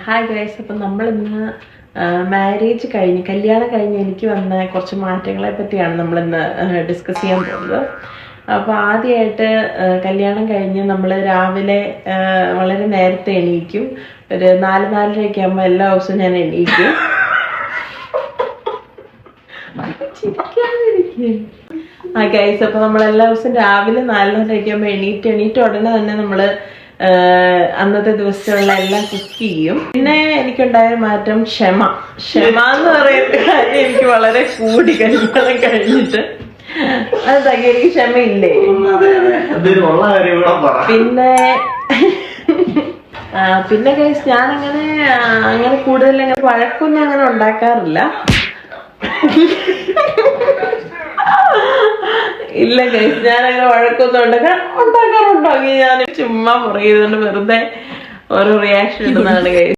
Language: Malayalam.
ഹായ് ഗൈസ്, അപ്പം നമ്മളിന്ന് മാരേജ് കഴിഞ്ഞ് കല്യാണം കഴിഞ്ഞ് എനിക്ക് വന്ന കുറച്ച് മാറ്റങ്ങളെ പറ്റിയാണ് നമ്മളിന്ന് ഡിസ്കസ് ചെയ്യാൻ പോകുന്നത്. അപ്പോൾ ആദ്യമായിട്ട് കല്യാണം കഴിഞ്ഞ് നമ്മൾ രാവിലെ വളരെ നേരത്തെ എണീക്കും. ഒരു 4-4:30 ആകുമ്പോൾ എല്ലാ ദിവസവും ഞാൻ എണീക്കും. ഗൈസ്, അപ്പോൾ നമ്മൾ എല്ലാ ദിവസവും രാവിലെ 4:30 ആകുമ്പോൾ എണീറ്റ് ഉടനെ തന്നെ നമ്മൾ അന്നത്തെ ദിവസത്തിലുള്ള എല്ലാം കുക്ക് ചെയ്യും. പിന്നെ എനിക്കുണ്ടായ മാറ്റം ക്ഷമ എന്ന് പറയുന്ന കാര്യം എനിക്ക് വളരെ കൂടി കല്യാണം കഴിഞ്ഞിട്ട്. അത് എനിക്ക് ക്ഷമയില്ലേ? പിന്നെ ഗൈസ്, ഞാൻ അങ്ങനെ കൂടുതൽ അങ്ങനെ വഴക്കൊന്നും അങ്ങനെ ഉണ്ടാക്കാറില്ല. ഇല്ല ഗൈസ്, ഞാൻ അങ്ങനെ വഴക്കൊന്നും ഉണ്ടാക്കാറുണ്ടോ? ഞാൻ ചുമ്മാ പറയുന്നുണ്ട്, വെറുതെ ഓരോ റിയാക്ഷൻ ഇടുന്നതാണ് ഗൈസ്.